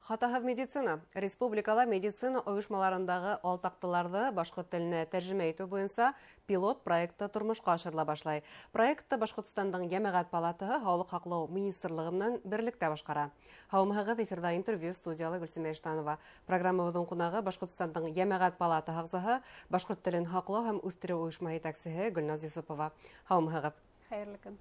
Хатаһыз медицина. Республикала медицина оешмаларындағы алтақтыларды башқұрт тіліне тәржімә итү буенча пилот проекты тормышка ашырыла башлай. Проектты Башкортстандың Ямагат палатаһы Һаулык һаклау министрлыгыннан берлектә башкара. Һаумыһыгыз эфирда интервью студиялы Гөлсемә Иштанова. Программабыздың кунагы Башкортстандың Ямагат палата агзаһы, башкорт телен һаклау һәм үстерү оешма җитәкчесе Гөлназ Юсупова. Һаумыһыгыз. Хәерле көн.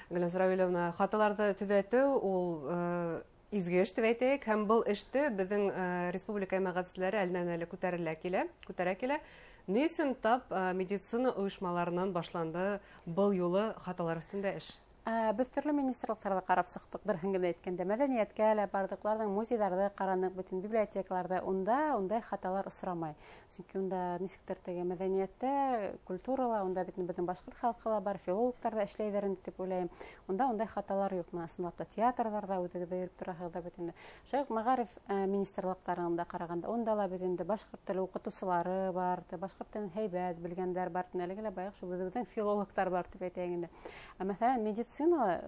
Гөлназ Равиловна, хаталарды төзәтү ул изге эш дип әйтәйек, һәм был эште безнең республика мәгатьчеләре әлнән әле күтәрә килә. Ни өчен тап медицина оешмаларынан башланды был юлы хаталар өстендә эш? Без төрле министрлыктарда карап чыктык. Берһен генә әйткәндә, мәдәнияткә әле бардыкларның музейларда каранык, бөтен библиотекаларда ундай хаталар осрамай. Чөнки унда нисектер теге мәдәнияттә, культурала, унда безнең башкорт халкы бар, филологлар да эшләйләр дип уйлыйм. Унда хаtalар юк. Ысынлап та театрларда үтәгедә йөреп торагызда бөтен. Шәйх Мәгариф министрлыкларында караганда, унда ла безнең башкорт теле укытучылары бар, башкорт телен һәйбәт белгәннәр бар, әлегә баягы шу безнең филологлар бар дип әйтәйем инде. Мәсәлән, медицина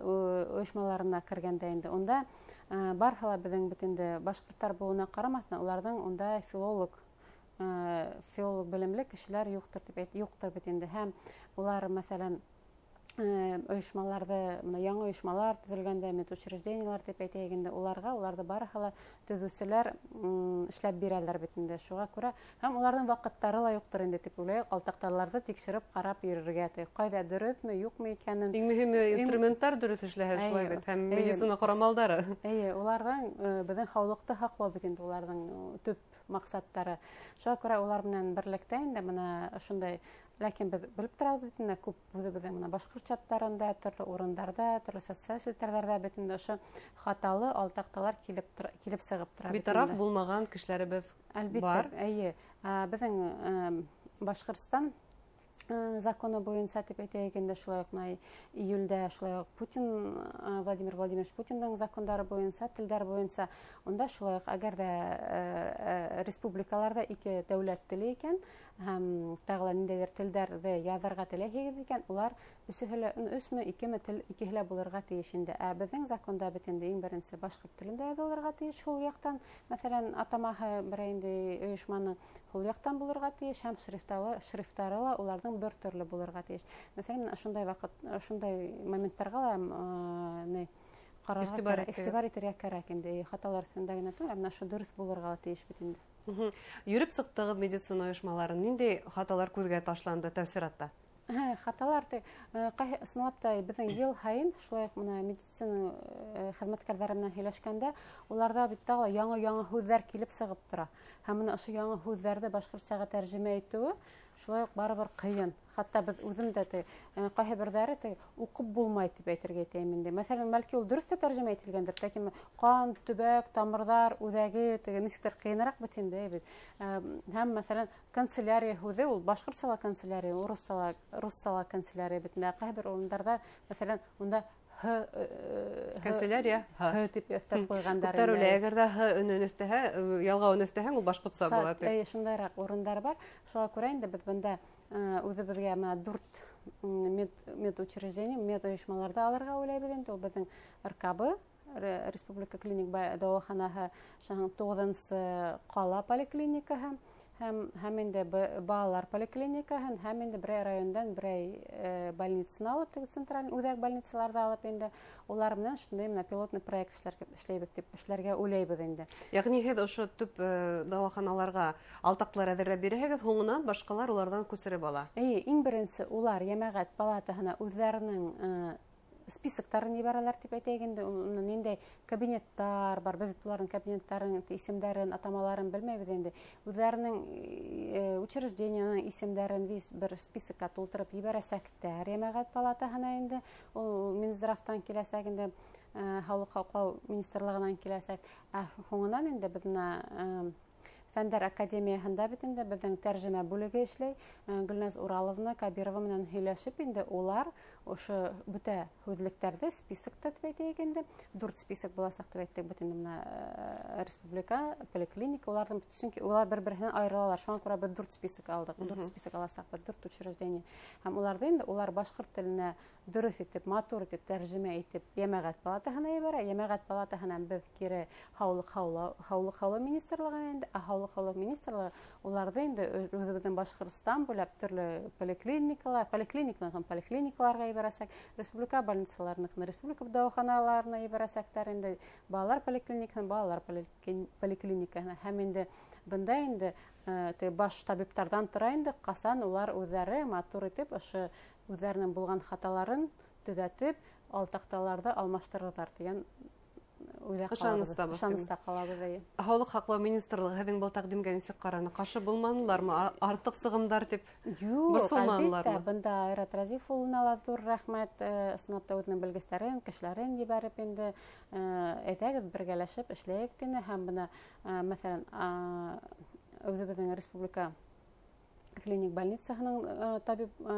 оешмаларына кергәндә инде, унда барһала безнең бөтенде башкортлар булуына карамастан, уларның унда филолог белемле кешеләр юктыр бит инде. Һәм улар мәсәлән оешмаларда, яңа оешмалар төзелгәндә, медучреждениялар дип әйтәйек инде, уларда барһала төзүчеләр эшләп бирәләр бит инде. Шуңа күрә һәм уларның вакытлары ла юктыр инде дип уйлыйм. Алтактарларда тикшереп карап йөрергә, кайда дөресме, юкмы икәнен. Иң мөһиме инструменттар дөрес эшләһә шулай бит, һәм медицина корамалдары. Уларның безнең һаулыкты һаклау бит инде уларның төп максаттары. Шуңа күрә улар белән берлектә инде менә шундай. Ләкин без белеп торабыз бит инде, күп үзебезнең менә башкорт чаттарында, төрле урыннарда, төрле социаль челтәрләрдә бит инде ошо хаталы алтакталар килеп сыгып тора. Битараф булмаган кешеләребез бар. Безнең Башкортстан законы буенча дип әйтәйек инде, шулай ук июльдә шулай ук Владимир Владимирович Путинның законнары буенча, телдәр буенча, онда шулай ук әгәр дә республикаларда ике дәүләт теле икән, һәм тагы ниндәйдер телдәрдә язарга теләсәгез икән, улар өчме, икеме тел икеһе булырга тиеш инде. Безнең законда бит инде иң беренче башкорт телендә язылырга тиеш, шул яктан, мәсәлән, атамаһы бер инде оешманың шул яктан булырга тиеш, һәм шрифтары ла уларның бер төрле булырга тиеш. Мәсәлән, шундай моменттарга ла игътибар итәргә кирәк инде. Хаталар өстендә генә түгел, менә шу дөрес булырга тиеш бит инде. Йөреп сыктыгыз медицина оешмаларын, нинди хаталар күзгә ташланды тәфсиратта? Хаталар ысынлап та безнең ел һайын шулай менә медицина хезмәткәрләре белән һөйләшкәндә, уларда бит тагы яңа һүзләр килеп сыгып тора. Һәм менә ошо яңа һүзләрне башкортчага тәрҗемә итүе шулай ук барыбер кыен. Хатта без үзем дә кайһы бердәре укып булмай дип әйтергә әйтәм инде. Мәсәлән, бәлки ул дөрес тә тәрҗемә ителгәндер, ләкин кан, төбәк, тамырлар, үҙәге ничектер кыенрак бит инде. Һәм мәсәлән, канцелярия һүзе ул башкортчала канцелярия, руссала канцелярия бит инде. Кайһы бер урыннарда мәсәлән, унда канцелярия дип өстәп куйгандар. Күтәрүле, әгәр дә өнен өстәһә, ялгавын өстәһәң, ул башкортча була. Шундайрак урындар бар. Шуңа күрә инде без бында үзебезгә 4 медучреждение, медоешмаларда алырга уйлайбыз инде. Ул безнең РКБ, Республика клиник дәваханаһы, 9-нчы кала поликлиникаһы, һәм инде балалар поликлиникаһы, һәм инде бер райондан бер больницаны алып, централь үзәк больницаларда алып инде, улар белән шундый менә пилотный проект эшләйбез дип эшләргә уйлайбыз инде. Ягъни һез ошо төп дәваханаларга алтаклар әзерләп бирәһегез, һуңыннан башкалар улардан күсереп ала. Иң беренче улар Ямагат палатаһына үзләренең списоктарын ебәрәләр дип әйтәйек инде. Ниндәй кабинеттар бар, без уларның кабинеттарын, исемнәрен, атамаларын белмәйбез инде. Үзләренең учреждениянең исемнәрен бер списокка тултырып ебәрәсәктәр Ямагат палатаһына инде. Ул Минздравтан киләсәк инде, Һаулык һаклау министрлыгыннан киләсәк. Һуңыннан инде безне Фәндәр академияһында бит инде безнең тәрҗемә бүлеге эшләй. Гөлназ Ураловна Кабирова менән һөйләшеп инде улар ошо бүтә һүҙлектәрҙе списокта дип әйтәйек инде. 4 список буласак дип әйттек бит инде менә республика, поликлиника, уларның чөнки улар бер-береннән айырылалар. Шуңа күрә без 4 список алдык. 4 список аласак, 4 учреждение. Һәм уларда инде улар башҡорт теленә дөрөҫ итеп, матур итеп тәржемә итеп Йәмәғәт палатаһына ебәрә. Йәмәғәт палатаһынан без кире һаулыҡ министрлығына инде. Һаулыҡ министрлығы уларҙы инде үҙебеҙҙең Башҡортостан буйлап төрлө поликлиникаларға ебәрәсәк, республика больницаларына, республика дауаханаларына ебәрәсәктәр инде, балалар поликлиникаһына, балалар поликлиникаһына. Һәм инде бында инде баш табиптардан тора инде ҡасан улар үҙҙәре матур итеп ошо үҙҙәренең булған хаталарын төҙәтеп, алтаҡталарҙы алмаштырырҙар дигән ышаныста ҡалабыҙ. Һаулыҡ һаҡлау министрлығы һеҙҙең был тәҡдимгә нисек ҡараны? Ҡаршы булманылармы? Артыҡ сығымдар тип борсолманылармы? Юҡ, бында Айрат Разиф улына ла ҙур рәхмәт. Ысынлап та үҙенең белгестәрен, кешеләрен ебәреп инде әйҙәгеҙ бергәләшеп эшләйек тине. Һәм бына мәҫәлән үҙебеҙҙең республика клиник больницаһының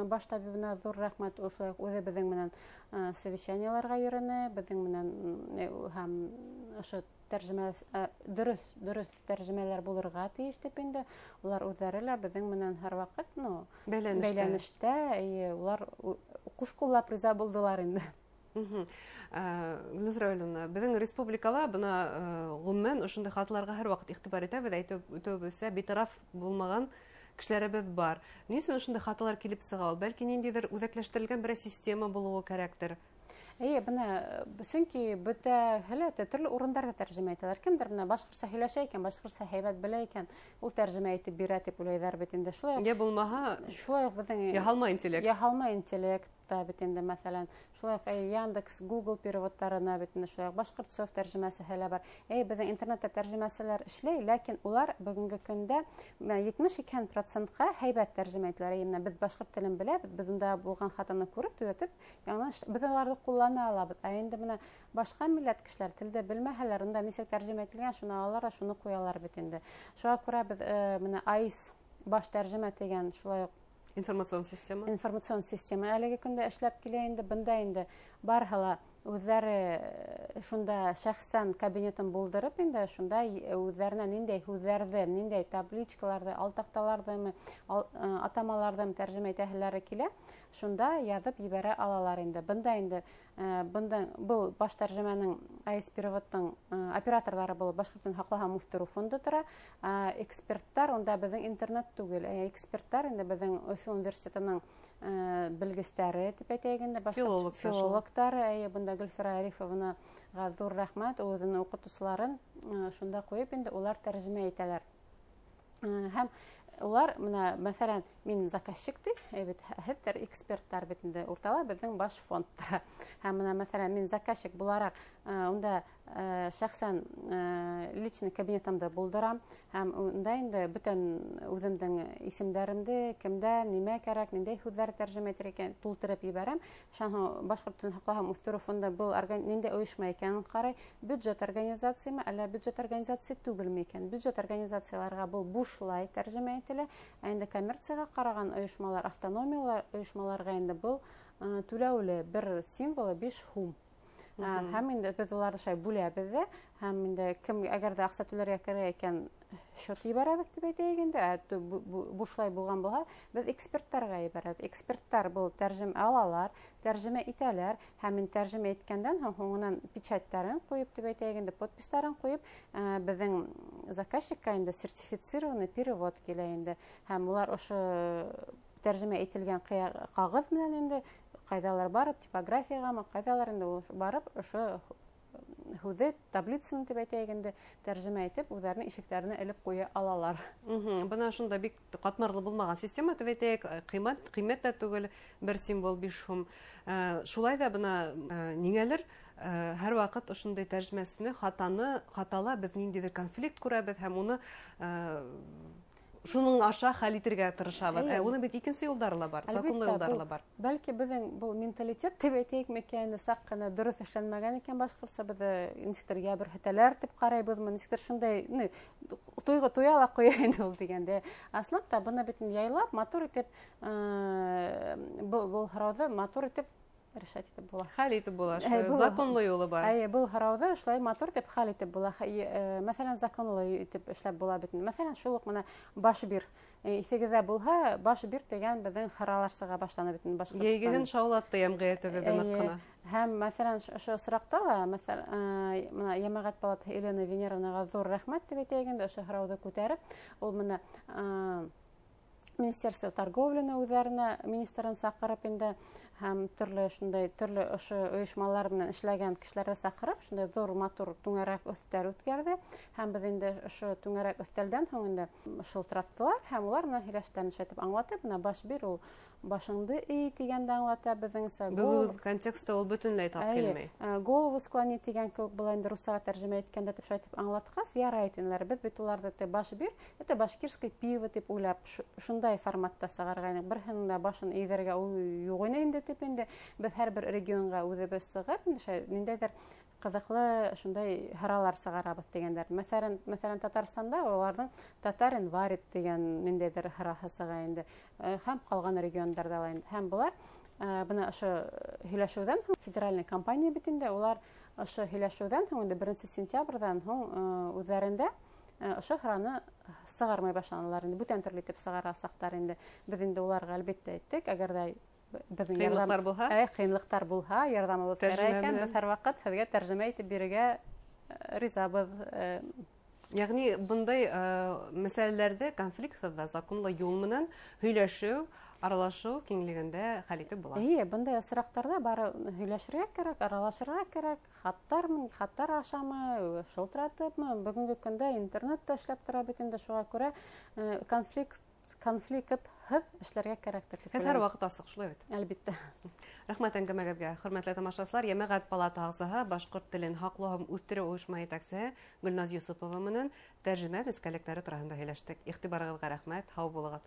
баш табибына ҙур рәхмәт. Үҙебеҙҙең менән совещаниеларға йөрөнө, беҙҙең менән һәм ошо дөрөҫ тәржемәләр булырға тейеш дип инде. Улар үҙҙәре лә беҙҙең менән һәр ваҡыт бәйләнештә, улар ҡуш ҡуллап риза булдылар инде. Гөлназ Рәүлевна, беҙҙең республикала бына ғөмүмән ошондай хаталарға һәр ваҡыт иғтибар итәбеҙ, әйтеп үтеүебеҙсә, битараф булмаған кешеләребеҙ бар. Ни өсөн ошондай хаталар килеп сыға ул? Бәлки ниндәйҙер үҙәкләштерелгән берәй система булыуы кәрәктер. Бына сөнки бөтәһе лә төрлө урындарда тәржемә итәләр. Кемдер бына башҡортса һөйләшә икән, башҡортса һәйбәт белә икән, ул тәржемә итеп бирә дип уйлайҙар бит инде. Йә булмаһа, беҙҙең яһалма интеллект бит инде, мәҫәлән, шулай Яндекс, Google переводтарына бит инде шулай Башҡортсов тәржемәсеһе лә бар. Беҙҙең интернетта тәржемәселәр эшләй, ләкин улар бүгенге көндә 72% һәйбәт тәржемә ителәр. Беҙ башҡорт телен беләбеҙ, беҙ унда булған хатаны күреп, төҙәтеп, беҙ уларҙы ҡуллана алабыҙ. Инде бына башҡа милләт кешеләр телде белмәһәләр, унда нисек тәржемә ителгән, шуны алалар да шуны ҡуялар бит инде. Шуға күрә беҙ менә АИС баш тәржемә тигән шулай информацион система әлеге көндә эшләп килә инде. Бында инде барһа ла үҙҙәре шунда шәхсән кабинетын булдырып инде, шунда үҙҙәренә ниндәй һүҙҙәрҙе, ниндәй табличкаларҙы, алтаҡталарҙы, атамаларҙы тәржемә итәһеләре килә, шунда яҙып ебәрә алалар инде. Бында был баш тәржемәнең АИС переводтың операторҙары был Башҡортостан һаҡлау үҫтереү фонды тора. Эксперттар, унда беҙҙең интернет түгел, эксперттар инде беҙҙең Өфө университетының белгестәре дип әйтәйек инде, филологтар. Бында Гөлфира Арифовнаға ҙур рәхмәт, үҙенең уҡытыусыларын шунда ҡуйып инде улар тәржемә итәләр. Һәм улар, мәҫәлән, мин заказчик ди, һеҙҙәр эксперттар бит инде, уртала беҙҙең баш фонд тора. Һәм мәҫәлән, мин заказчик булараҡ унда шәхсән личный кабинетымды булдырам, һәм унда инде бөтөн үҙемдең исемдәремде, кемдә, нимә кәрәк, ниндәй һүҙҙәр тәржемә итер икән, тултырып ебәрәм. Башҡортостан һаҡлау үҫтереү фонды был ниндәй ойошма икәнен ҡарай, бюджет организациямы, әллә бюджет организация түгелме икән. Бюджет организацияларға был бушлай тәржемә ителә. Инде коммерцияға ҡараған ойошмалар, автономиялар ойошмаларға инде был түләүле бер символы 5 һум. Һәм инде беҙ уларҙы шулай бүләбеҙ ҙә, һәм инде кем әгәр дә аҡса түләргә кәрәк икән, счет ебәрәбеҙ дип әйтәйек инде. Бушлай булған булһа, беҙ эксперттарға ебәрәбеҙ. Эксперттар был тәржемә алалар, тәржемә итәләр, һәм мин тәржемә иткәндән һәм һуңынан печаттарын ҡуйып дип әйтәйек инде, подпистарын ҡуйып, беҙҙең заказчикка инде сертифицированный перевод килә инде. Һәм улар ошо тәржемә ителгән ҡағыҙ менән инде ҡайҙалар барып, типографияғамы, ҡайҙалар инде барып, ошо һүҙе, таблицаны тип әйтәйек инде, тәржемә итеп, үҙҙәренең ишектәренә элеп ҡуя алалар. Бына шунда бик ҡатмарлы булмаған система тип әйтәйек, ҡиммәт тә түгел, бер символ 5 һум. Шулай да бына ниңәлер һәр ваҡыт ошондай тәржемәсене хатала беҙ ниндәйҙер конфликт күрәбеҙ һәм уны шуның аша хәл итергә тырышабыз. Уның бит икенче юлдары ла бар, законлы юлдары ла бар. Бәлки безнең бу менталитет дип әйтәйек микән, сак кына дөрес эшләнмәгән икән башкортча, без институтка бер хәтәләр дип карайбызмы, институт шундай, туйга туя ала куя инде ул дигәндә. Аслыкта буны битен яйлап, матур итеп, бу һорауды матур итеп решать итеп була. Хәл итеп була, законлы юлы бар. Бу һорауды шулай матур итеп хәл итеп була. Мәсәлән, законлы итеп эшләп була бит. Мәсәлән, шул ук менә баш бир. Исегездә булһа, баш бир дигән безнең һораулар сыга башлана бит Башкортстан. Ягыгын шаулатты ямгыятыбыздан нык. Һәм мәсәлән, шу соракта ла, мәсәлән, менә Ямагат палата Елена Венеровнага зур рәхмәт дип әйтәгәндә, шу һорауды күтәреп, ул менә Министерство торговляны үзләренә министрын сакырып инде һәм төрле ошо оешмалар белән эшләгән кешеләрне сакырып, шундай зур матур түңәрәк өстәл үткәрде. Һәм без инде ошо түңәрәк өстәлдән соң инде шылтыраттылар һәм улар менә һиләштән ишетеп аңлатып, менә баш бир ул башыңды дигәндә аңлата безнеңсә. Бу контекстта ул бөтенләй тап килмәй. Голову склонить дигән кебек була инде руссага тәрҗемә иткәндә дип шайтып аңлаткас, ярай әйтәләр. Без бит уларда баш бир, это башкирское пиво дип уйлап, шундай форматта сыгарган. Берһенең дә башын эйдәргә ул юк инде дип инде без һәрбер регионга үзебез сыгып, ниндәйдер кызыклы шундай һораулар сыгарабыз дигәннәр. Мәсәлән, Татарстанда уларның татар инварит дигән ниндәйдер һораһы сыга инде. Һәм калган регионнарда ла инде. Һәм булар буны ошо һөйләшүдән соң федераль компания бит инде улар ошо һөйләшүдән соң инде 1 сентябрьдән соң үзләрендә ошо һораны сыгармай башланалар инде. Бүтән төрле итеп сыгарасактар инде. Без инде уларга әлбәттә әйттек, әгәр дә кыйынлыктар булһа, ярдәмебез кирәк икән, без һәрвакыт сезгә тәрҗемә итеп бирергә ризабыз. Ягъни бундай мәсьәләләрдә конфликтта законлы юл менән һөйләшү, аралашу киңлегендә хәл итеп була. Бундай осрактарда бары һөйләшергә кирәк, аралашырга кирәк, хаттар ашамы, шылтыратыпмы, бүгенге көндә интернетта эшләп тора бит инде, шуңа күрә конфликт эшләргә кирәктер. Һәр вакыт асык шулай бит. Әлбәттә. Рәхмәт әңгәмәгезгә. Хөрмәтле тамашачылар, Ямагат палата агзаһы, башкорт телен хаклы һәм үстерү оешма итәкчесе Гөлназ Юсупова менән тәрҗемә нескәлекләре турында һөйләштек. Игътибарыгызга рәхмәт. Һау булыгыз.